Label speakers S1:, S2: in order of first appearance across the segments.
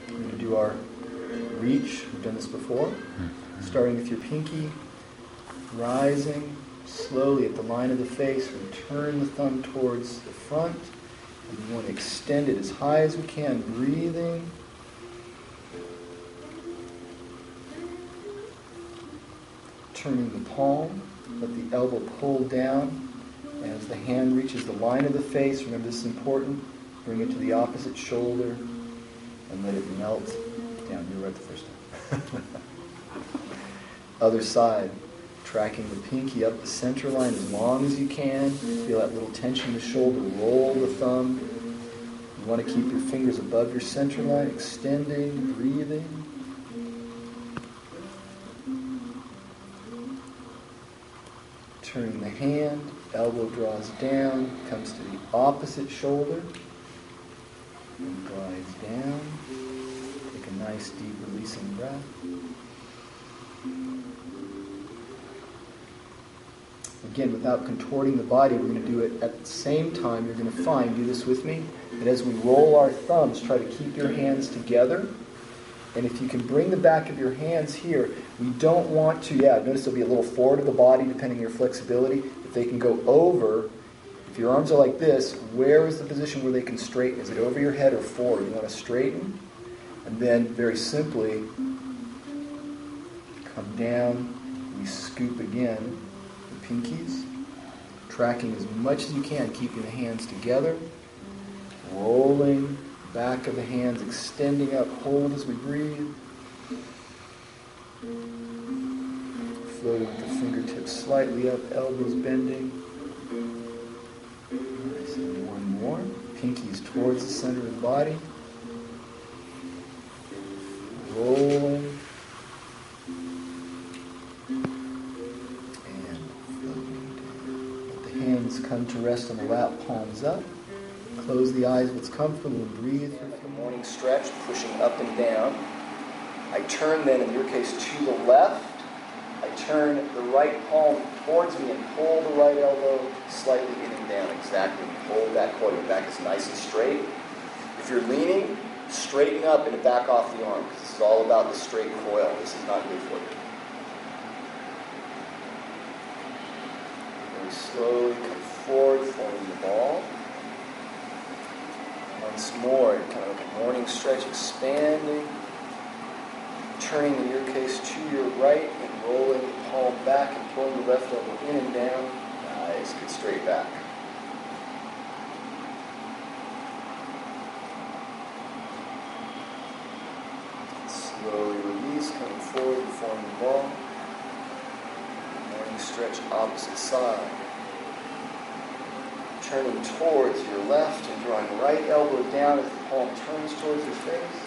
S1: We're going to do our reach. We've done this before. Starting with your pinky, rising slowly at the line of the face. We turn the thumb towards the front. And we want to extend it as high as we can, breathing. Turning the palm, let the elbow pull down. As the hand reaches the line of the face, remember this is important, bring it to the opposite shoulder and let it melt down. You were right the first time. Other side, tracking the pinky up the center line as long as you can. Feel that little tension in the shoulder. Roll the thumb. You want to keep your fingers above your center line, extending, breathing. Turning the hand, elbow draws down, comes to the opposite shoulder, and glides down. Take a nice deep releasing breath. Again, without contorting the body, we're going to do it at the same time. You're going to find, do this with me, that as we roll our thumbs, try to keep your hands together. And if you can bring the back of your hands here, we don't want to, notice they'll be a little forward of the body depending on your flexibility. If they can go over, if your arms are like this, where is the position where they can straighten? Is it over your head or forward? You want to straighten. And then, very simply, come down. We scoop again, the pinkies. Tracking as much as you can, keeping the hands together. Rolling. Back of the hands extending up, hold as we breathe. Floating with the fingertips slightly up, elbows bending. Nice, and one more. Pinkies towards the center of the body. Rolling. And floating down. Let the hands come to rest on the lap, palms up. Close the eyes if it's comfortable and breathe. Like a morning stretch, pushing up and down. I turn then, in your case, to the left. I turn the right palm towards me and pull the right elbow slightly in and down. Exactly. Hold that core. Your back is nice and straight. If you're leaning, straighten up and back off the arm. This is all about the straight coil. This is not good for you. Very slowly come forward, forming the ball. Once more, kind of like a morning stretch, expanding, turning in your case to your right and rolling the palm back and pulling the left elbow in and down. Nice, good straight back. Slowly release, coming forward and forming the ball. Morning stretch, opposite side. Turning towards your left and drawing right elbow down as the palm turns towards your face.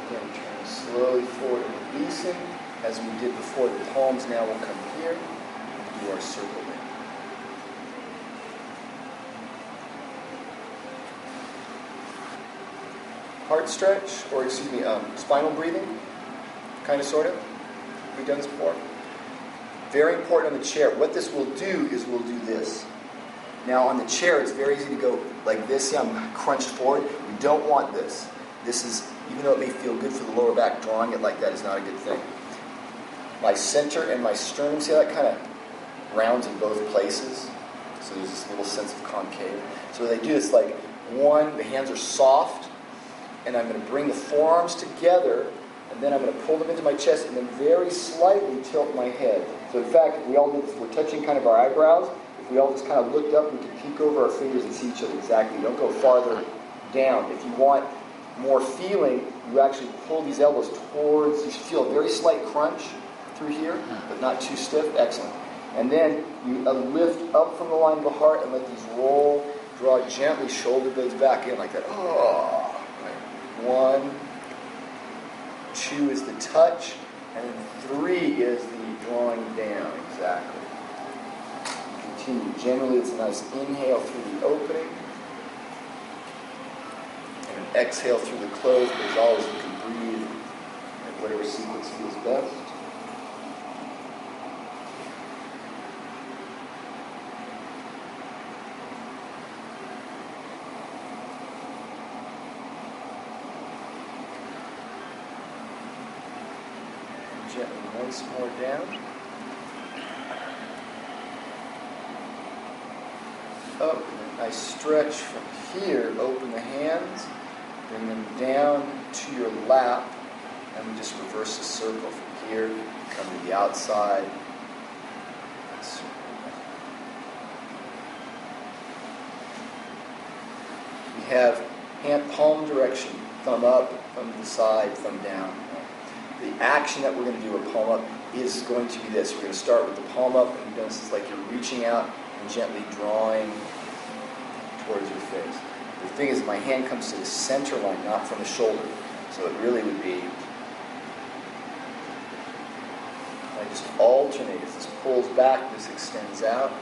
S1: Again, turn slowly forward and releasing. As we did before, the palms now will come here and do our circle in. Heart stretch, or spinal breathing, kind of, sort of. We've done this before. Very important on the chair. What this will do is we'll do this. Now on the chair, it's very easy to go like this. See, I'm crunched forward. We don't want this. This is, even though it may feel good for the lower back, drawing it like that is not a good thing. My center and my sternum, see how that kind of rounds in both places? So there's this little sense of concave. So what I do is like one, the hands are soft, and I'm going to bring the forearms together, and then I'm going to pull them into my chest and then very slightly tilt my head. So in fact, if we all did this, we're touching kind of our eyebrows. If we all just kind of looked up, we could peek over our fingers and see each other exactly. Don't go farther down. If you want more feeling, you actually pull these elbows towards, you should feel a very slight crunch through here, but not too stiff. Excellent. And then you lift up from the line of the heart and let these roll, draw gently, shoulder blades back in like that. Oh. Right. 1, 2 is the touch, and then 3 is the drawing down. Exactly. Continue. Generally, it's a nice inhale through the opening, and an exhale through the close, but as always, you can breathe in whatever sequence feels best. once more down. Up, nice stretch from here. Open the hands, bring them down to your lap, and we just reverse the circle from here, come to the outside. We have hand palm direction, thumb up, thumb to the side, thumb down. The action that we're going to do with palm up is going to be this. We're going to start with the palm up, and this is like you're reaching out and gently drawing towards your face. The thing is, my hand comes to the center line, not from the shoulder. So it really would be, I just alternate. As this pulls back, this extends out.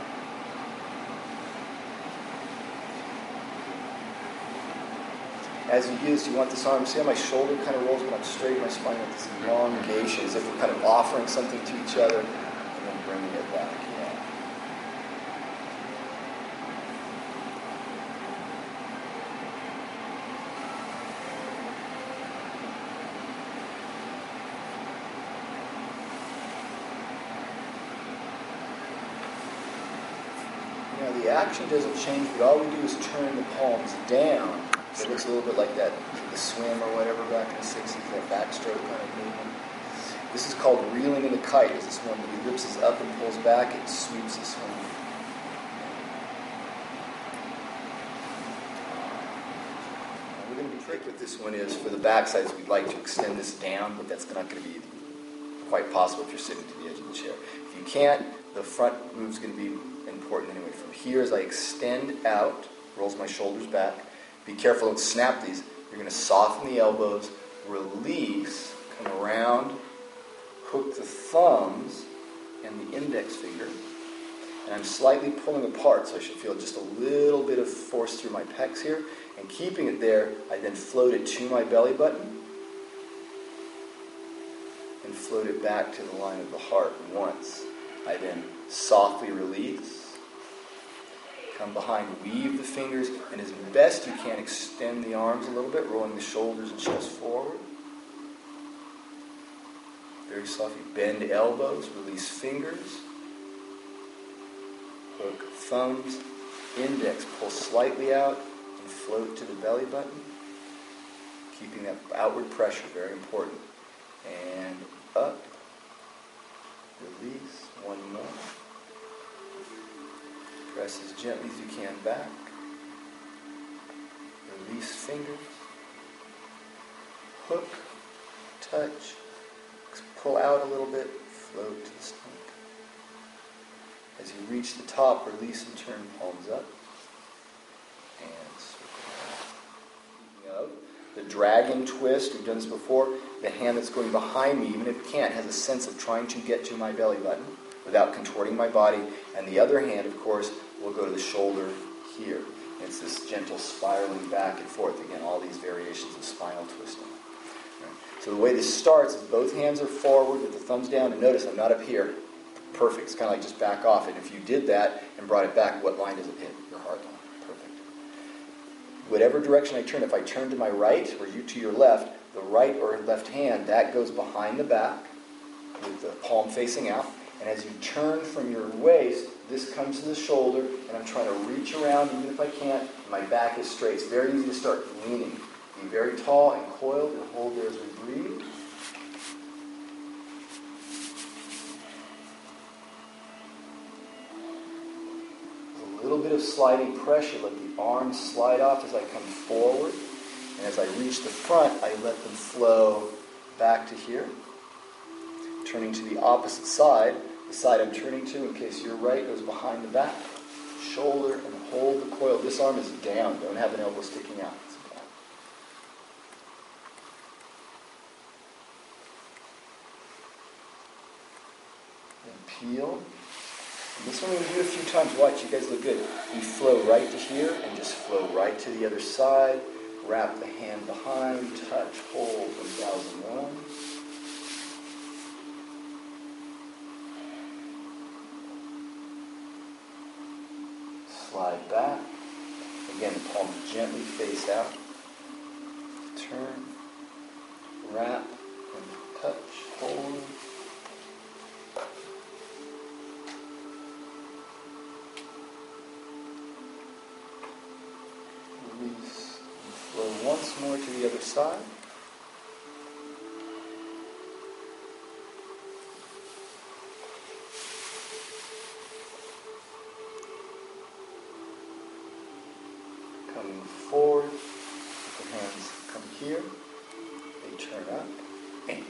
S1: As you do this, you want this arm, see how my shoulder kind of rolls when I'm straight, my spine with this elongation, as if we're kind of offering something to each other, and then bringing it back. Now the action doesn't change, but all we do is turn the palms down. So it looks a little bit like that, the swim or whatever back in the 60s, that backstroke kind of movement. This is called reeling in the kite. Is this one that he lifts us up and pulls back, it sweeps the swim. We're going to be tricky with this one is for the back sides, we'd like to extend this down, but that's not going to be quite possible if you're sitting to the edge of the chair. If you can't, the front move is going to be important anyway. From here, as I extend out, rolls my shoulders back. Be careful, don't snap these. You're going to soften the elbows, release, come around, hook the thumbs and the index finger. And I'm slightly pulling apart, so I should feel just a little bit of force through my pecs here. And keeping it there, I then float it to my belly button and float it back to the line of the heart once. I then softly release. Come behind, weave the fingers, and as best you can, extend the arms a little bit, rolling the shoulders and chest forward. Very softly bend elbows, release fingers. Hook thumbs, index, pull slightly out, and float to the belly button. Keeping that outward pressure, very important. And up, release, one more. Press as gently as you can back. Release fingers. Hook, touch, pull out a little bit, float to the stomach. As you reach the top, release and turn palms up. And circle. Speaking of, the dragon twist, we've done this before. The hand that's going behind me, even if it can't, has a sense of trying to get to my belly button without contorting my body. And the other hand, of course, will go to the shoulder here. It's this gentle spiraling back and forth. Again, all these variations of spinal twisting. Right. So the way this starts is both hands are forward with the thumbs down. And notice I'm not up here. Perfect. It's kind of like just back off. And if you did that and brought it back, what line does it hit? Your heart line. Perfect. Whatever direction I turn, if I turn to my right or you to your left, the right or left hand, that goes behind the back with the palm facing out. And as you turn from your waist, this comes to the shoulder, and I'm trying to reach around, even if I can't. My back is straight. It's very easy to start leaning. Be very tall and coiled, and hold there as we breathe. A little bit of sliding pressure. Let the arms slide off as I come forward. And as I reach the front, I let them flow back to here. Turning to the opposite side. The side I'm turning to, in case you're right, goes behind the back. Shoulder, and hold the coil. This arm is down. Don't have an elbow sticking out. It's down. Then peel. And this one we can do a few times. Watch, you guys look good. We flow right to here, and just flow right to the other side. Wrap the hand behind, touch, hold, 1001. Slide back. Again, the palms gently face out. Turn, wrap, and touch, hold. the other side. Coming forward, the hands come here, they turn up, and